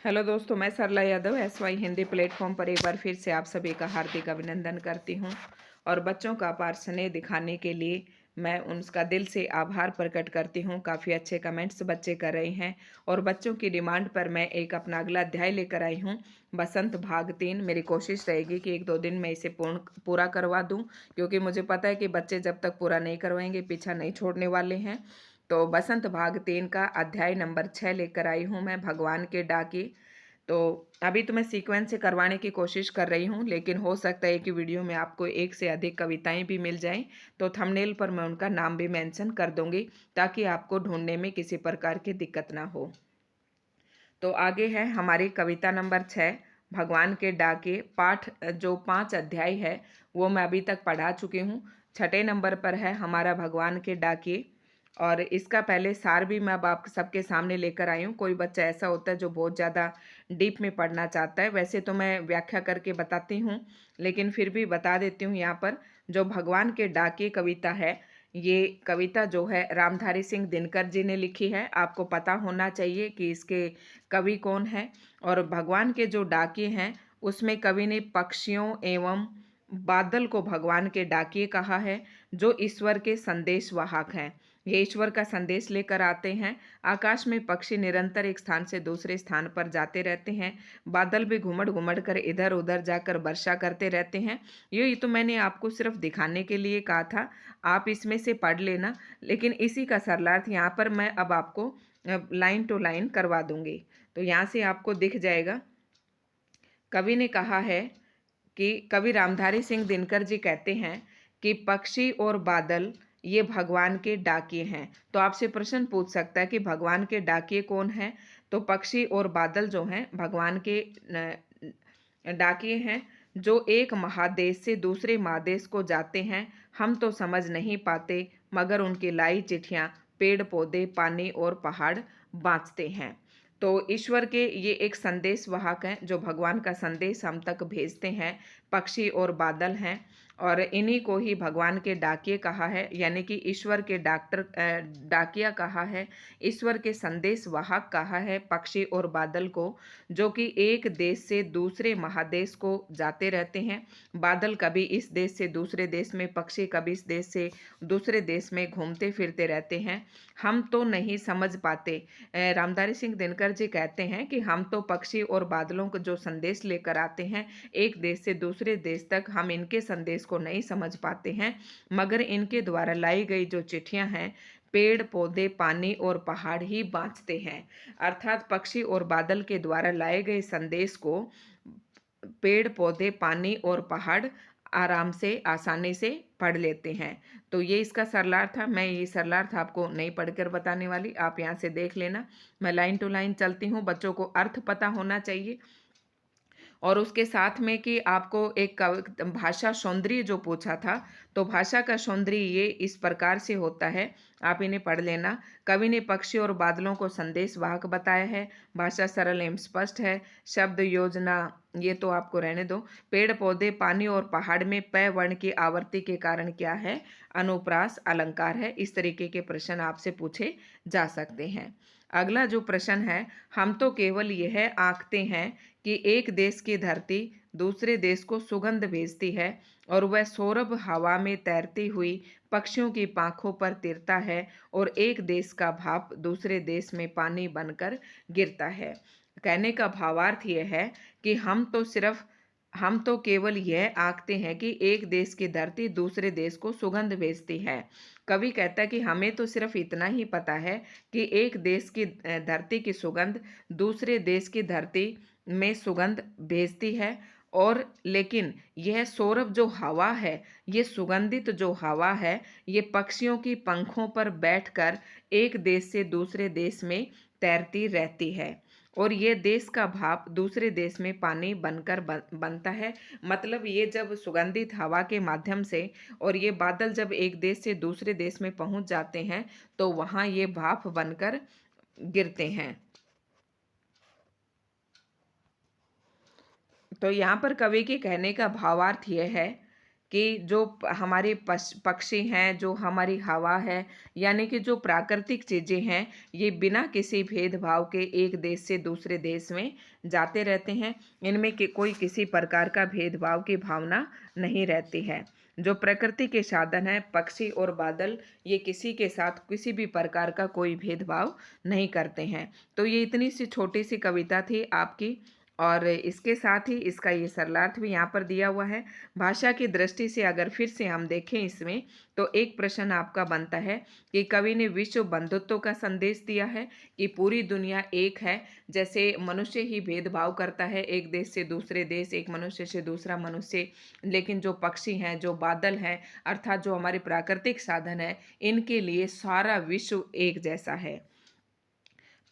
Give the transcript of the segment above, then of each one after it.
Hello दोस्तों, मैं सरला Yadav SY Hindi platform पर एक बार फिर से आप सभी का हार्दिक अभिनंदन करती हूं। और बच्चों का अपार स्नेह दिखाने के लिए मैं उनका दिल से आभार प्रकट करती हूं। काफ़ी अच्छे कमेंट्स बच्चे कर रहे हैं और बच्चों की डिमांड पर मैं एक अपना अगला अध्याय लेकर आई हूं, बसंत भाग 3। मेरी कोशिश रहेगी कि 1-2 दिन में इसे पूरा करवा दूं, क्योंकि मुझे पता है कि बच्चे जब तक पूरा नहीं करवाएंगे पीछा नहीं छोड़ने वाले हैं। तो बसंत भाग 3 का अध्याय नंबर 6 लेकर आई हूँ मैं, भगवान के डाके। तो अभी तो मैं सीक्वेंस से करवाने की कोशिश कर रही हूँ, लेकिन हो सकता है कि वीडियो में आपको एक से अधिक कविताएं भी मिल जाएं, तो थंबनेल पर मैं उनका नाम भी मेंशन कर दूंगी ताकि आपको ढूंढने में किसी प्रकार की दिक्कत ना हो। तो आगे है हमारी कविता नंबर 6, भगवान के डाके। पाठ जो 5 अध्याय है वो मैं अभी तक पढ़ा चुकी हूँ। 6ठे नंबर पर है हमारा भगवान के डाके, और इसका पहले सार भी मैं अब आप सबके सामने लेकर आई हूँ। कोई बच्चा ऐसा होता है जो बहुत ज़्यादा डीप में पढ़ना चाहता है, वैसे तो मैं व्याख्या करके बताती हूँ, लेकिन फिर भी बता देती हूँ। यहाँ पर जो भगवान के डाके कविता है, ये कविता जो है रामधारी सिंह दिनकर जी ने लिखी है। आपको पता होना चाहिए कि इसके कवि कौन है। और भगवान के जो डाके हैं उसमें कवि ने पक्षियों एवं बादल को भगवान के डाकिए कहा है, जो ईश्वर के संदेश वाहक हैं। ये ईश्वर का संदेश लेकर आते हैं। आकाश में पक्षी निरंतर एक स्थान से दूसरे स्थान पर जाते रहते हैं। बादल भी घुमड़ घुमड़ कर इधर उधर जाकर वर्षा करते रहते हैं। ये तो मैंने आपको सिर्फ दिखाने के लिए कहा था, आप इसमें से पढ़ लेना, लेकिन इसी का सरलार्थ यहाँ पर मैं अब आपको लाइन टू लाइन करवा दूंगी। तो यहाँ से आपको दिख जाएगा। कवि ने कहा है कि कवि रामधारी सिंह दिनकर जी कहते हैं कि पक्षी और बादल ये भगवान के डाकिए हैं। तो आपसे प्रश्न पूछ सकता है कि भगवान के डाकिए कौन है। तो पक्षी और बादल जो हैं भगवान के डाकिए हैं, जो एक महादेश से दूसरे महादेश को जाते हैं। हम तो समझ नहीं पाते, मगर उनकी लाई चिट्ठियाँ पेड़ पौधे पानी और पहाड़ बाँचते हैं। तो ईश्वर के ये एक संदेश वाहक हैं जो भगवान का संदेश हम तक भेजते हैं। पक्षी और बादल हैं, और इन्हीं को ही भगवान के डाकिए कहा है, यानी कि ईश्वर के डाकिया कहा है, ईश्वर के संदेश वाहक कहा है पक्षी और बादल को, जो कि एक देश से दूसरे महादेश को जाते रहते हैं। बादल कभी इस देश से दूसरे देश में, पक्षी कभी इस देश से दूसरे देश में घूमते फिरते रहते हैं। हम तो नहीं समझ पाते। रामधारी सिंह दिनकर जी कहते हैं कि हम तो पक्षी और बादलों को जो संदेश लेकर आते हैं एक देश से दूसरे देश तक, हम इनके संदेश को नहीं समझ पाते हैं, मगर इनके द्वारा लाई गई जो चिट्ठियां हैं पेड़ पौधे पानी और पहाड़ ही बाँचते हैं। अर्थात पक्षी और बादल के द्वारा लाए गए संदेश को पेड़ पौधे पानी और पहाड़ आराम से आसानी से पढ़ लेते हैं। तो ये इसका सरलार्थ था। मैं ये सरलार्थ आपको नहीं पढ़कर बताने वाली, आप यहाँ से देख लेना। मैं लाइन टू लाइन चलती हूँ। बच्चों को अर्थ पता होना चाहिए, और उसके साथ में कि आपको एक भाषा सौंदर्य जो पूछा था, तो भाषा का सौंदर्य ये इस प्रकार से होता है, आप इन्हें पढ़ लेना। कवि ने पक्षी और बादलों को संदेश वाहक बताया है। भाषा सरल एवं स्पष्ट है। शब्द योजना ये तो आपको रहने दो। पेड़ पौधे पानी और पहाड़ में प वर्ण की आवर्ती के कारण क्या है, अनुप्रास अलंकार है। इस तरीके के प्रश्न आपसे पूछे जा सकते हैं। अगला जो प्रश्न है, हम तो केवल यह आंकते हैं कि एक देश की धरती दूसरे देश को सुगंध भेजती है, और वह सौरभ हवा में तैरती हुई पक्षियों की पांखों पर तिरता है, और एक देश का भाप दूसरे देश में पानी बनकर गिरता है। कहने का भावार्थ यह है कि हम तो केवल यह आंकते हैं कि एक देश की धरती दूसरे देश को सुगंध भेजती है। कवि कहता है कि हमें तो सिर्फ इतना ही पता है कि एक देश की धरती की सुगंध दूसरे देश की धरती में सुगंध भेजती है, और लेकिन यह सौरभ जो हवा है, ये सुगंधित जो हवा है, ये पक्षियों की पंखों पर बैठकर एक देश से दूसरे देश में तैरती रहती है, और ये देश का भाप दूसरे देश में पानी बनकर बनता है। मतलब ये जब सुगंधित हवा के माध्यम से और ये बादल जब एक देश से दूसरे देश में पहुंच जाते हैं, तो वहां ये भाप बनकर गिरते हैं। तो यहाँ पर कवि के कहने का भावार्थ यह है कि जो हमारे पक्षी हैं, जो हमारी हवा है, यानी कि जो प्राकृतिक चीज़ें हैं, ये बिना किसी भेदभाव के एक देश से दूसरे देश में जाते रहते हैं। इनमें कोई किसी प्रकार का भेदभाव की भावना नहीं रहती है। जो प्रकृति के साधन हैं, पक्षी और बादल, ये किसी के साथ किसी भी प्रकार का कोई भेदभाव नहीं करते हैं। तो ये इतनी सी छोटी सी कविता थी आपकी, और इसके साथ ही इसका ये सरलार्थ भी यहाँ पर दिया हुआ है। भाषा की दृष्टि से अगर फिर से हम देखें इसमें, तो एक प्रश्न आपका बनता है कि कवि ने विश्व बंधुत्व का संदेश दिया है कि पूरी दुनिया एक है। जैसे मनुष्य ही भेदभाव करता है एक देश से दूसरे देश, एक मनुष्य से दूसरा मनुष्य, लेकिन जो पक्षी हैं, जो बादल हैं, अर्थात जो हमारे प्राकृतिक साधन है, इनके लिए सारा विश्व एक जैसा है।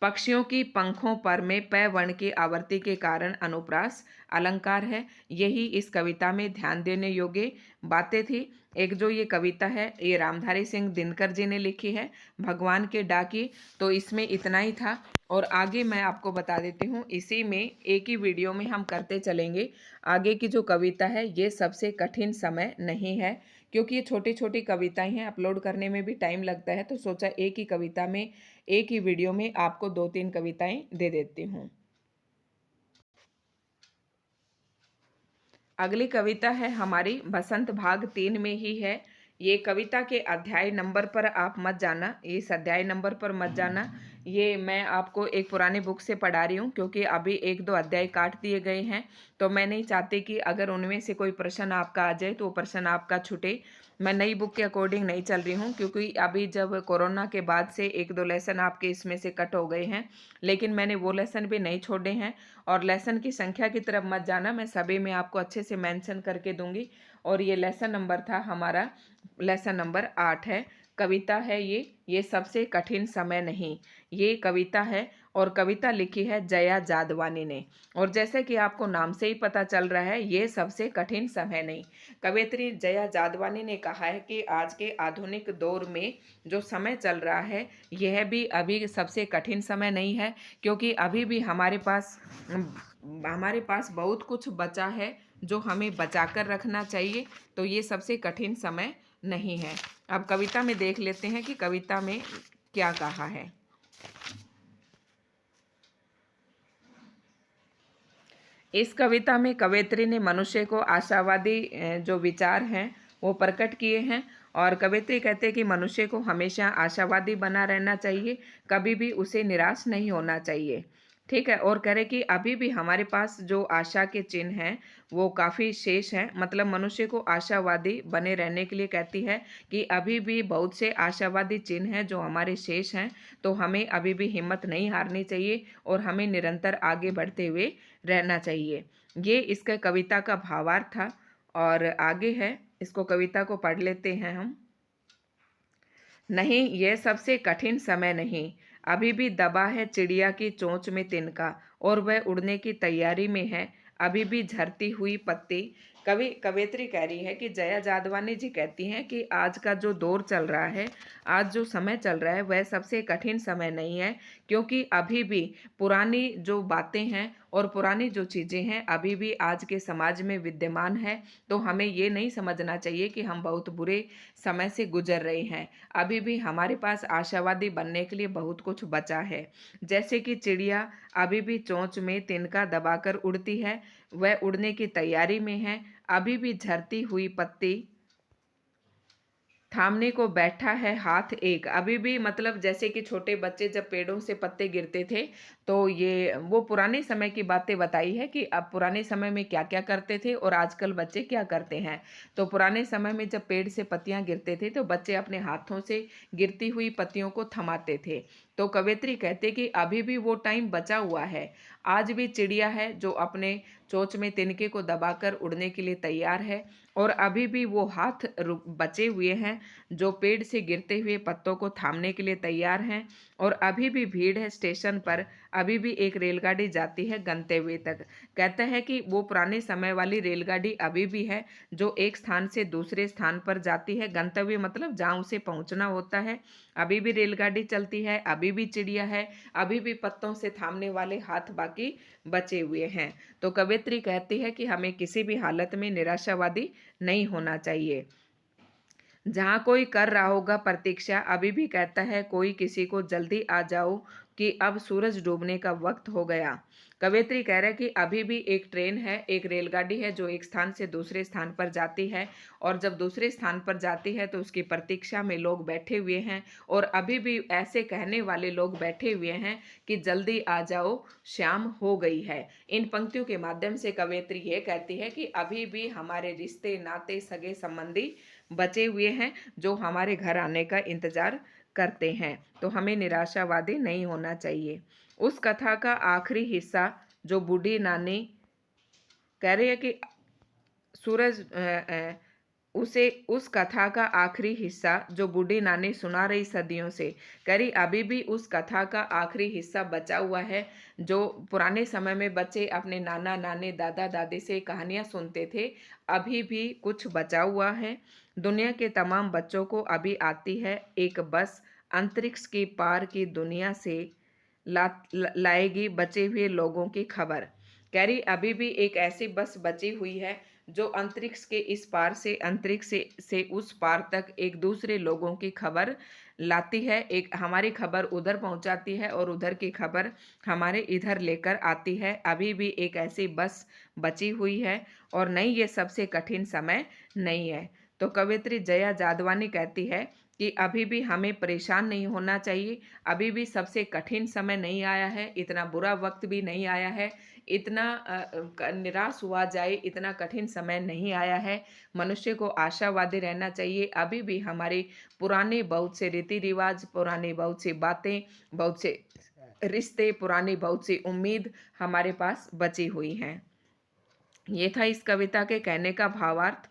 पक्षियों की पंखों पर में पै वर्ण की आवृत्ति के कारण अनुप्रास अलंकार है। यही इस कविता में ध्यान देने योग्य बातें थी। एक जो ये कविता है, ये रामधारी सिंह दिनकर जी ने लिखी है, भगवान के डाकी। तो इसमें इतना ही था, और आगे मैं आपको बता देती हूँ, इसी में एक ही वीडियो में हम करते चलेंगे। आगे की जो कविता है, ये सबसे कठिन समय नहीं है, क्योंकि ये छोटी छोटी कविताएं हैं, अपलोड करने में भी टाइम लगता है, तो सोचा एक ही कविता में, एक ही वीडियो में आपको 2-3 कविताएं दे देती हूँ। अगली कविता है हमारी बसंत भाग 3 में ही है। ये कविता के अध्याय नंबर पर आप मत जाना, इस अध्याय नंबर पर मत जाना। ये मैं आपको एक पुरानी बुक से पढ़ा रही हूँ, क्योंकि अभी 1-2 अध्याय काट दिए गए हैं, तो मैं नहीं चाहती कि अगर उनमें से कोई प्रश्न आपका आ जाए तो वो प्रश्न आपका छूटे। मैं नई बुक के अकॉर्डिंग नहीं चल रही हूँ, क्योंकि अभी जब कोरोना के बाद से 1-2 लेसन आपके इसमें से कट हो गए हैं, लेकिन मैंने वो लेसन भी नहीं छोड़े हैं। और लेसन की संख्या की तरफ मत जाना, मैं सभी में आपको अच्छे से मेंशन करके दूंगी। और ये लेसन नंबर था हमारा, लेसन नंबर 8 है। कविता है ये सबसे कठिन समय नहीं, ये कविता है, और कविता लिखी है जया जादवानी ने। और जैसे कि आपको नाम से ही पता चल रहा है, ये सबसे कठिन समय नहीं। कवयित्री जया जादवानी ने कहा है कि आज के आधुनिक दौर में जो समय चल रहा है, यह भी अभी सबसे कठिन समय नहीं है, क्योंकि अभी भी हमारे पास बहुत कुछ बचा है जो हमें बचा कर रखना चाहिए। तो ये सबसे कठिन समय नहीं है। अब कविता में देख लेते हैं कि कविता में क्या कहा है। इस कविता में कवयित्री ने मनुष्य को आशावादी जो विचार हैं वो प्रकट किए हैं। और कवयित्री कहते हैं कि मनुष्य को हमेशा आशावादी बना रहना चाहिए, कभी भी उसे निराश नहीं होना चाहिए। ठीक है। और कह रहे कि अभी भी हमारे पास जो आशा के चिन्ह हैं वो काफ़ी शेष हैं, मतलब मनुष्य को आशावादी बने रहने के लिए कहती है कि अभी भी बहुत से आशावादी चिन्ह हैं जो हमारे शेष हैं। तो हमें अभी भी हिम्मत नहीं हारनी चाहिए, और हमें निरंतर आगे बढ़ते हुए रहना चाहिए। ये इसका कविता का भावार्थ था। और आगे है, इसको कविता को पढ़ लेते हैं हम। नहीं, यह सबसे कठिन समय नहीं, अभी भी दबा है चिड़िया की चोंच में तिनका, और वह उड़ने की तैयारी में है, अभी भी झरती हुई पत्ती। कवयित्री कह रही है कि जया जादवानी जी कहती हैं कि आज का जो दौर चल रहा है, आज जो समय चल रहा है, वह सबसे कठिन समय नहीं है, क्योंकि अभी भी पुरानी जो बातें हैं और पुरानी जो चीज़ें हैं अभी भी आज के समाज में विद्यमान है। तो हमें ये नहीं समझना चाहिए कि हम बहुत बुरे समय से गुजर रहे हैं। अभी भी हमारे पास आशावादी बनने के लिए बहुत कुछ बचा है। जैसे कि चिड़िया अभी भी चोंच में तिनका दबाकर उड़ती है, वह उड़ने की तैयारी में है, अभी भी झरती हुई पत्ती थामने को बैठा है हाथ एक। अभी भी मतलब जैसे कि छोटे बच्चे जब पेड़ों से पत्ते गिरते थे, तो ये वो पुराने समय की बातें बताई है कि अब पुराने समय में क्या क्या करते थे और आजकल बच्चे क्या करते हैं। तो पुराने समय में जब पेड़ से पत्तियां गिरते थे तो बच्चे अपने हाथों से गिरती हुई पत्तियों को थमाते थे। तो कवयित्री कहते कि अभी भी वो टाइम बचा हुआ है। आज भी चिड़िया है जो अपने चोंच में तिनके को दबाकर उड़ने के लिए तैयार है, और अभी भी वो हाथ बचे हुए हैं जो पेड़ से गिरते हुए पत्तों को थामने के लिए तैयार हैं। और अभी भी भीड़ है स्टेशन पर, अभी भी एक रेलगाड़ी जाती है गंतव्य तक। कहता है कि वो पुराने समय वाली रेलगाड़ी अभी भी है जो एक स्थान से दूसरे स्थान पर जाती है। गंतव्य मतलब जहाँ उसे पहुँचना होता है। अभी भी रेलगाड़ी चलती है, अभी भी चिड़िया है, अभी भी पत्तों से थामने वाले हाथ बाकी बचे हुए हैं। तो कवयित्री कहती है कि हमें किसी भी हालत में निराशावादी नहीं होना चाहिए। जहाँ कोई कर रहा होगा प्रतीक्षा, अभी भी कहता है कोई किसी को जल्दी आ जाओ कि अब सूरज डूबने का वक्त हो गया। कवयित्री कह रहे कि अभी भी एक ट्रेन है, एक रेलगाड़ी है जो एक स्थान से दूसरे स्थान पर जाती है, और जब दूसरे स्थान पर जाती है तो उसकी प्रतीक्षा में लोग बैठे हुए हैं, और अभी भी ऐसे कहने वाले लोग बैठे हुए हैं कि जल्दी आ जाओ, शाम हो गई है। इन पंक्तियों के माध्यम से कवयित्री ये कहती है कि अभी भी हमारे रिश्ते, नाते, सगे संबंधी बचे हुए हैं जो हमारे घर आने का इंतजार करते हैं। तो हमें निराशावादी नहीं होना चाहिए। उस कथा का आखिरी हिस्सा जो बूढ़ी नानी कह रही है कि सूरज उसे उस कथा का आखिरी हिस्सा जो बूढ़ी नानी सुना रही सदियों से, कह रही अभी भी उस कथा का आखिरी हिस्सा बचा हुआ है। जो पुराने समय में बच्चे अपने नाना नानी दादा दादी से कहानियां सुनते थे, अभी भी कुछ बचा हुआ है। दुनिया के तमाम बच्चों को अभी आती है एक बस अंतरिक्ष की पार की दुनिया से लाएगी बचे हुए लोगों की खबर। कह रही अभी भी एक ऐसी बस बची हुई है जो अंतरिक्ष के इस पार से अंतरिक्ष से उस पार तक एक दूसरे लोगों की खबर लाती है। एक हमारी खबर उधर पहुंचाती है और उधर की खबर हमारे इधर लेकर आती है। अभी भी एक ऐसी बस बची हुई है, और नहीं, ये सबसे कठिन समय नहीं है। तो कवयित्री जया जादवानी कहती है कि अभी भी हमें परेशान नहीं होना चाहिए। अभी भी सबसे कठिन समय नहीं आया है, इतना बुरा वक्त भी नहीं आया है, इतना निराश हुआ जाए इतना कठिन समय नहीं आया है। मनुष्य को आशावादी रहना चाहिए। अभी भी हमारे पुराने बहुत से रीति रिवाज, पुराने बहुत सी बातें, बहुत से रिश्ते, पुरानी बहुत सी उम्मीद हमारे पास बची हुई हैं। ये था इस कविता के कहने का भावार्थ।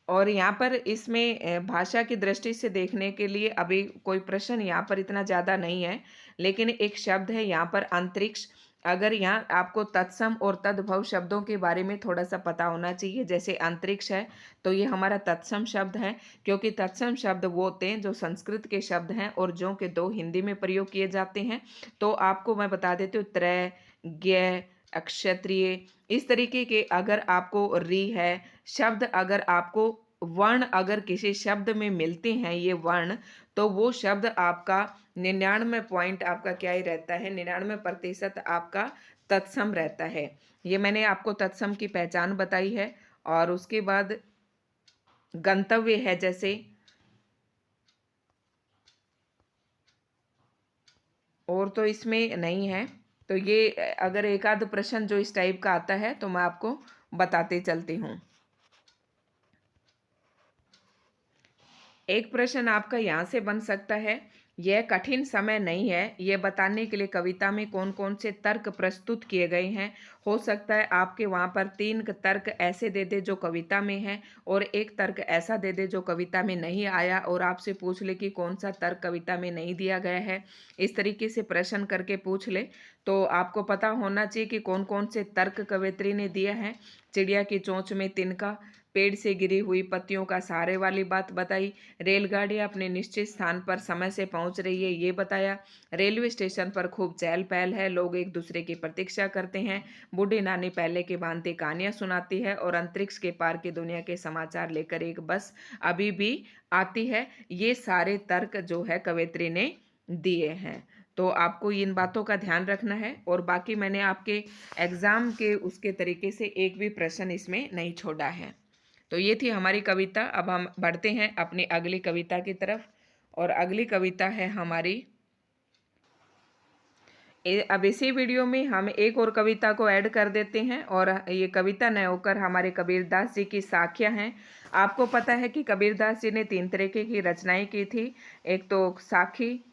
और यहाँ पर इसमें भाषा की दृष्टि से देखने के लिए अभी कोई प्रश्न यहाँ पर इतना ज़्यादा नहीं है, लेकिन एक शब्द है यहाँ पर अंतरिक्ष। अगर यहाँ आपको तत्सम और तद्भव शब्दों के बारे में थोड़ा सा पता होना चाहिए। जैसे अंतरिक्ष है तो ये हमारा तत्सम शब्द है, क्योंकि तत्सम शब्द वो होते हैं जो संस्कृत के शब्द हैं और जो के दो हिंदी में प्रयोग किए जाते हैं। तो आपको मैं बता देती हूँ, त्रय, ज्ञ, अक्षत्रिय, इस तरीके के अगर आपको री है शब्द, अगर आपको वर्ण अगर किसी शब्द में मिलते हैं ये वर्ण, तो वो शब्द आपका 99 आपका क्या ही रहता है, 99% आपका तत्सम रहता है। ये मैंने आपको तत्सम की पहचान बताई है। और उसके बाद गंतव्य है, जैसे और तो इसमें नहीं है। तो ये अगर एक आध प्रश्न जो इस टाइप का आता है तो मैं आपको बताते चलती हूँ। एक प्रश्न आपका यहाँ से बन सकता है, यह कठिन समय नहीं है, यह बताने के लिए कविता में कौन कौन से तर्क प्रस्तुत किए गए हैं। हो सकता है आपके वहाँ पर 3 तर्क ऐसे दे दे जो कविता में है, और एक तर्क ऐसा दे दे जो कविता में नहीं आया, और आपसे पूछ ले कि कौन सा तर्क कविता में नहीं दिया गया है। इस तरीके से प्रश्न करके पूछ ले तो आपको पता होना चाहिए कि कौन कौन से तर्क कवयित्री ने दिया है। चिड़िया की चोंच में तिनका, पेड़ से गिरी हुई पत्तियों का सहारे वाली बात बताई, रेलगाड़ी अपने निश्चित स्थान पर समय से पहुंच रही है ये बताया, रेलवे स्टेशन पर खूब चहल पहल है, लोग एक दूसरे की प्रतीक्षा करते हैं, बूढ़ी नानी पहले की भांति कहानियां सुनाती है, और अंतरिक्ष के पार की दुनिया के समाचार लेकर एक बस अभी भी आती है। ये सारे तर्क जो है कवयित्री ने दिए हैं। तो आपको इन बातों का ध्यान रखना है, और बाकी मैंने आपके एग्जाम के उसके तरीके से एक भी प्रश्न इसमें नहीं छोड़ा है। तो ये थी हमारी कविता। अब हम बढ़ते हैं अपनी अगली कविता की तरफ, और अगली कविता है हमारी अब इसी वीडियो में हम एक और कविता को ऐड कर देते हैं, और ये कविता न होकर हमारे कबीरदास जी की साखियाँ हैं। आपको पता है कि कबीरदास जी ने 3 तरीके की रचनाएं की थी। एक तो साखी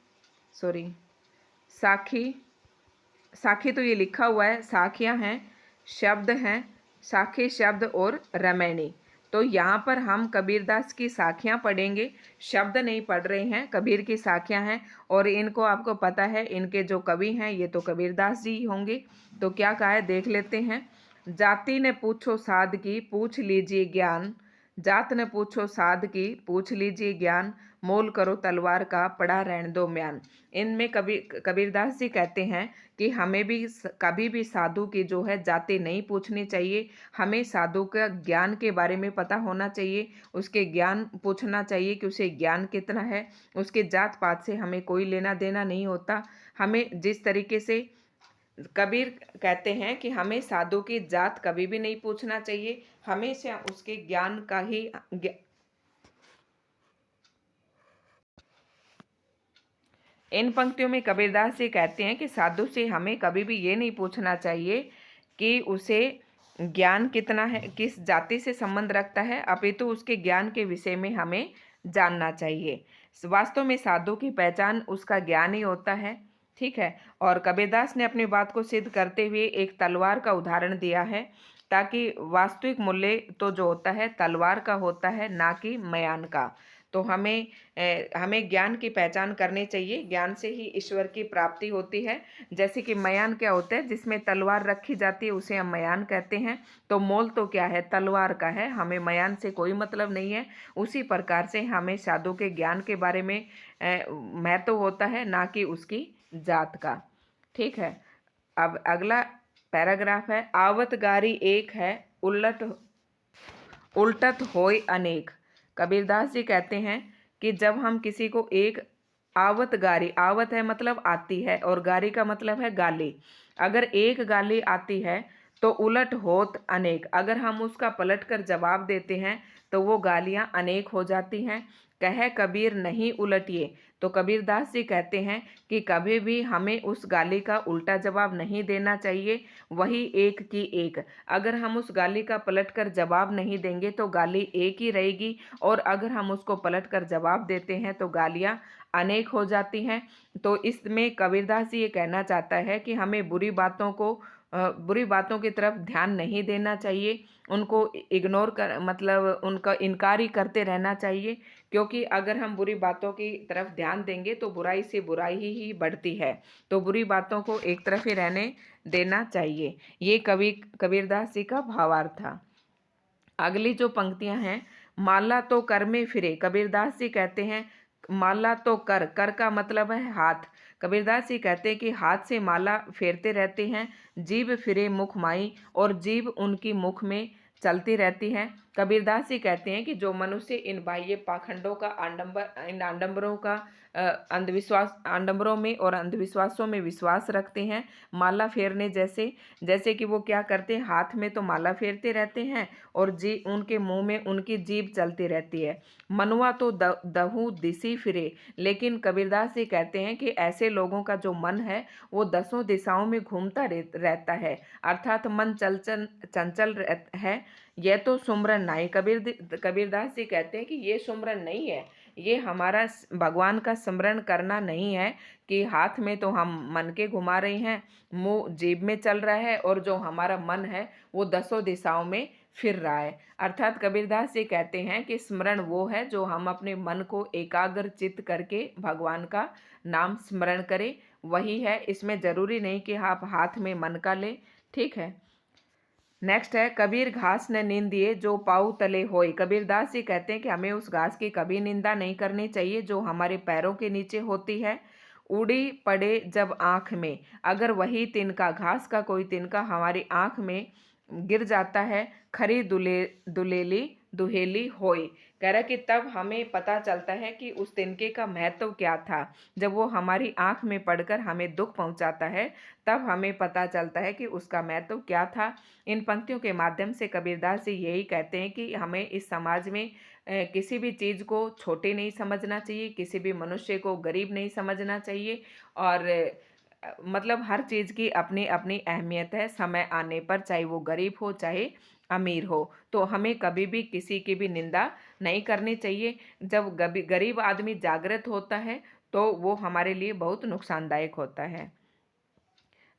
तो ये लिखा हुआ है, साखियाँ हैं, शब्द हैं, साखी शब्द और रमैनी। तो यहाँ पर हम कबीरदास की साखियाँ पढ़ेंगे, शब्द नहीं पढ़ रहे हैं, कबीर की साखियाँ हैं और इनको आपको पता है इनके जो कवि हैं ये तो कबीरदास जी होंगे। तो क्या कहा है देख लेते हैं। जाति ने पूछो साध की, पूछ लीजिए ज्ञान। जात ने पूछो साध की, पूछ लीजिए ज्ञान। मोल करो तलवार का, पड़ा रहने दो म्यान। इनमें कबीरदास जी कहते हैं कि हमें भी कभी भी साधु की जो है जाति नहीं पूछनी चाहिए। हमें साधु का ज्ञान के बारे में पता होना चाहिए, उसके ज्ञान पूछना चाहिए कि उसे ज्ञान कितना है। उसके जात पात से हमें कोई लेना देना नहीं होता। हमें जिस तरीके से कबीर कहते हैं कि हमें साधु की जात कभी भी नहीं पूछना चाहिए, हमेशा उसके ज्ञान का ही इन पंक्तियों में कबीरदास जी कहते हैं कि साधु से हमें कभी भी ये नहीं पूछना चाहिए कि उसे ज्ञान कितना है, किस जाति से संबंध रखता है, अपितु उसके ज्ञान के विषय में हमें जानना चाहिए। वास्तव में साधु की पहचान उसका ज्ञान ही होता है। ठीक है। और कबीरदास ने अपनी बात को सिद्ध करते हुए एक तलवार का उदाहरण दिया है, ताकि वास्तविक मूल्य तो जो होता है तलवार का होता है, ना कि म्यान का। तो हमें ज्ञान की पहचान करनी चाहिए, ज्ञान से ही ईश्वर की प्राप्ति होती है। जैसे कि म्यान क्या होता है, जिसमें तलवार रखी जाती है उसे हम म्यान कहते हैं। तो मोल तो क्या है, तलवार का है, हमें म्यान से कोई मतलब नहीं है। उसी प्रकार से हमें साधु के ज्ञान के बारे में महत्व होता है, ना कि उसकी जात का। ठीक है। अब अगला पैराग्राफ है, आवत गारी एक है, उल्टत होय अनेक। कबीरदास जी कहते हैं कि जब हम किसी को एक आवत गारी, आवत है मतलब आती है और गारी का मतलब है गाली, अगर एक गाली आती है तो उलट होत अनेक, अगर हम उसका पलट कर जवाब देते हैं तो वो गालियां अनेक हो जाती हैं। कहे कबीर नहीं उलटिए, तो कबीरदास जी कहते हैं कि कभी भी हमें उस गाली का उल्टा जवाब नहीं देना चाहिए, वही एक की एक। अगर हम उस गाली का पलटकर जवाब नहीं देंगे तो गाली एक ही रहेगी, और अगर हम उसको पलटकर जवाब देते हैं तो गालियां अनेक हो जाती हैं। तो इसमें कबीरदास जी ये कहना चाहता है कि हमें बुरी बातों की तरफ ध्यान नहीं देना चाहिए, उनको इग्नोर कर मतलब उनका इनकार ही करते रहना चाहिए, क्योंकि अगर हम बुरी बातों की तरफ ध्यान देंगे तो बुराई से बुराई ही बढ़ती है। तो बुरी बातों को एक तरफ ही रहने देना चाहिए। ये कबीरदास जी का भावार्थ था। अगली जो पंक्तियां हैं, माला तो कर में फिरे। कबीरदास जी कहते हैं माला तो कर, कर का मतलब है हाथ। कबीरदास जी कहते हैं कि हाथ से माला फेरते रहते हैं, जीभ फिरे मुख माई, और जीभ उनकी मुख में चलती रहती है। कबीरदास जी कहते हैं कि जो मनुष्य इन बाह्य पाखंडों का इन आडंबरों का आडंबरों में और अंधविश्वासों में विश्वास रखते हैं, माला फेरने जैसे, जैसे कि वो क्या करते हैं, हाथ में तो माला फेरते रहते हैं और उनके मुंह में उनकी जीभ चलती रहती है। मनुआ तो दहु दिसी फिरे, लेकिन कबीरदास जी कहते हैं कि ऐसे लोगों का जो मन है वो दसों दिशाओं में घूमता रहता है, अर्थात मन चंचल है। यह तो सुमरन नहीं, कबीरदास जी कहते हैं कि ये सुमरन नहीं है, ये हमारा भगवान का स्मरण करना नहीं है कि हाथ में तो हम मन के घुमा रहे हैं, मुंह जीभ में चल रहा है, और जो हमारा मन है वो दसों दिशाओं में फिर रहा है। अर्थात कबीरदास जी कहते हैं कि स्मरण वो है जो हम अपने मन को एकाग्र चित्त करके भगवान का नाम स्मरण करें, वही है। इसमें जरूरी नहीं कि आप हाथ में मन का ले। ठीक है। नेक्स्ट है, कबीर घास न निंदिए जो पाऊ तले होए। कबीरदास जी कहते हैं कि हमें उस घास की कभी निंदा नहीं करनी चाहिए जो हमारे पैरों के नीचे होती है। उड़ी पड़े जब आँख में, अगर वही तिनका, घास का कोई तिनका हमारी आँख में गिर जाता है, खरी दुलेली दुहेली होई, कह रहा कि तब हमें पता चलता है कि उस तिनके का महत्व क्या था। जब वो हमारी आँख में पड़कर हमें दुख पहुंचाता है, तब हमें पता चलता है कि उसका महत्व क्या था। इन पंक्तियों के माध्यम से कबीरदास जी यही कहते हैं कि हमें इस समाज में किसी भी चीज़ को छोटे नहीं समझना चाहिए, किसी भी मनुष्य को गरीब नहीं समझना चाहिए, और मतलब हर चीज़ की अपनी अपनी अहमियत है। समय आने पर चाहे वो गरीब हो चाहे अमीर हो, तो हमें कभी भी किसी की भी निंदा नहीं करनी चाहिए। जब गरीब आदमी जागृत होता है तो वो हमारे लिए बहुत नुकसानदायक होता है।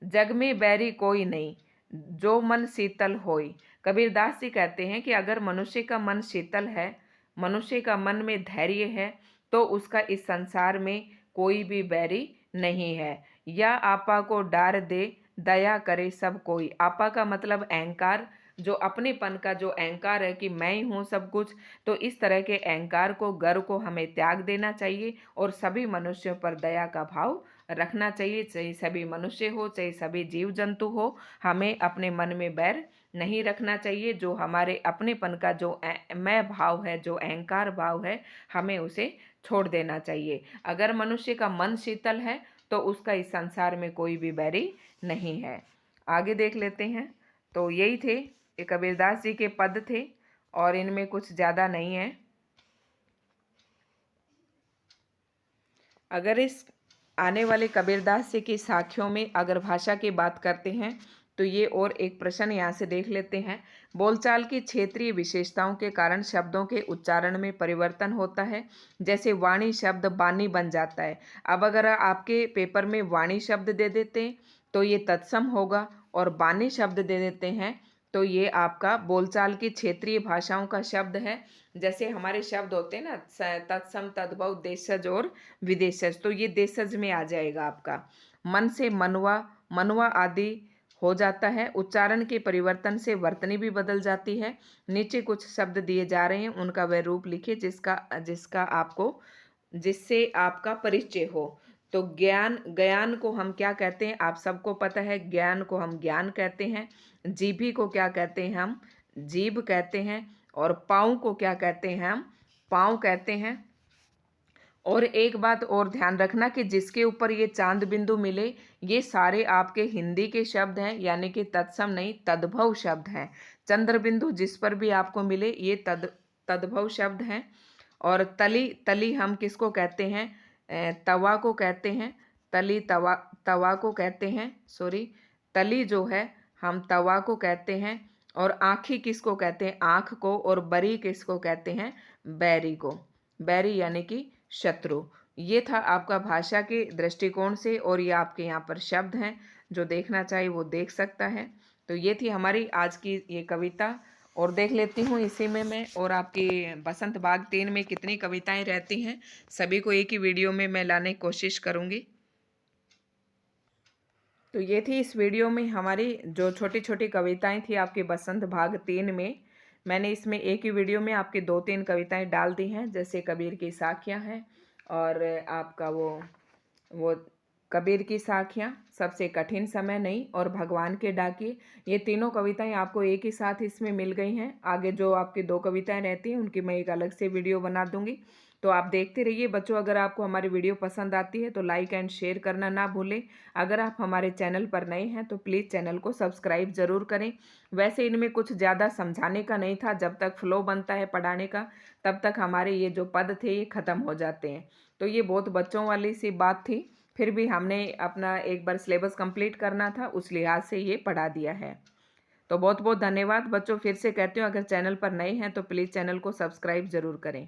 जग में बैरी कोई नहीं, जो मन शीतल होई। कबीरदास जी कहते हैं कि अगर मनुष्य का मन शीतल है, मनुष्य का मन में धैर्य है, तो उसका इस संसार में कोई भी बैरी नहीं है। या आपा को डार दे, दया करे सब कोई। आपा का मतलब अहंकार, जो अपनेपन का जो अहंकार है कि मैं ही हूँ सब कुछ, तो इस तरह के अहंकार को, गर्व को हमें त्याग देना चाहिए और सभी मनुष्यों पर दया का भाव रखना चाहिए। चाहे सभी मनुष्य हो, चाहे सभी जीव जंतु हो, हमें अपने मन में बैर नहीं रखना चाहिए। जो हमारे अपनेपन का जो मैं भाव है, जो अहंकार भाव है, हमें उसे छोड़ देना चाहिए। अगर मनुष्य का मन शीतल है तो उसका इस संसार में कोई भी बैरी नहीं है। आगे देख लेते हैं। तो यही थे, ये कबीरदास जी के पद थे और इनमें कुछ ज़्यादा नहीं है। अगर इस आने वाले कबीरदास जी की साखियों में अगर भाषा की बात करते हैं तो ये और एक प्रश्न यहाँ से देख लेते हैं। बोलचाल की क्षेत्रीय विशेषताओं के कारण शब्दों के उच्चारण में परिवर्तन होता है। जैसे वाणी शब्द बानी बन जाता है। अब अगर आपके पेपर में वाणी शब्द दे देते हैं तो ये तत्सम होगा, और बानी शब्द दे देते हैं तो ये आपका बोलचाल की क्षेत्रीय भाषाओं का शब्द है। जैसे हमारे शब्द होते हैं ना, तत्सम, तद्भव, देशज और विदेशज, तो ये देशज में आ जाएगा आपका। मन से मनवा, मनवा आदि हो जाता है। उच्चारण के परिवर्तन से वर्तनी भी बदल जाती है। नीचे कुछ शब्द दिए जा रहे हैं, उनका वह रूप लिखिए जिसका जिसका आपको जिससे आपका परिचय हो। तो ज्ञान, ज्ञान को हम क्या कहते हैं, आप सबको पता है। ज्ञान को हम ज्ञान कहते हैं। जीभी को क्या कहते हैं, हम जीभ कहते हैं। और पाँव को क्या कहते हैं, हम पाँव कहते हैं। और एक बात और ध्यान रखना कि जिसके ऊपर ये चांद बिंदु मिले, ये सारे आपके हिंदी के शब्द हैं, यानी कि तत्सम नहीं, तद्भव शब्द हैं। चंद्र बिंदु जिस पर भी आपको मिले, ये तद्भव शब्द हैं। और तली, तली हम किसको कहते हैं, तवा को कहते हैं। तली, तवा, तवा को कहते हैं, सॉरी, तली जो है हम तवा को कहते हैं। और आँखी किसको कहते हैं, आँख को। और बरी किसको कहते हैं, बैरी को। बैरी यानी कि शत्रु। ये था आपका भाषा के दृष्टिकोण से, और ये आपके यहाँ पर शब्द हैं, जो देखना चाहे वो देख सकता है। तो ये थी हमारी आज की ये कविता। और देख लेती हूँ इसी में मैं, और आपकी बसंत बाग 3 में कितनी कविताएं रहती हैं, सभी को एक ही वीडियो में मैं लाने की कोशिश करूँगी। तो ये थी इस वीडियो में हमारी जो छोटी छोटी कविताएं थी आपके बसंत भाग 3 में। मैंने इसमें एक ही वीडियो में आपके 2-3 कविताएं डाल दी हैं, जैसे कबीर की साखियां हैं, और आपका वो कबीर की साखियां, सबसे कठिन समय नहीं, और भगवान के डाकिए। ये तीनों कविताएं आपको एक ही साथ इसमें मिल गई हैं। आगे जो आपकी 2 कविताएं रहती हैं उनकी मैं एक अलग से वीडियो बना दूंगी। तो आप देखते रहिए बच्चों। अगर आपको हमारी वीडियो पसंद आती है तो लाइक एंड शेयर करना ना भूलें। अगर आप हमारे चैनल पर नए हैं तो प्लीज़ चैनल को सब्सक्राइब ज़रूर करें। वैसे इनमें कुछ ज़्यादा समझाने का नहीं था, जब तक फ्लो बनता है पढ़ाने का तब तक हमारे ये जो पद थे ये ख़त्म हो जाते हैं। तो ये बहुत बच्चों वाली सी बात थी, फिर भी हमने अपना एक बार सिलेबस कंप्लीट करना था, उस लिहाज से ये पढ़ा दिया है। तो बहुत बहुत धन्यवाद बच्चों। फिर से कहती हूँ, अगर चैनल पर नए हैं तो प्लीज़ चैनल को सब्सक्राइब ज़रूर करें।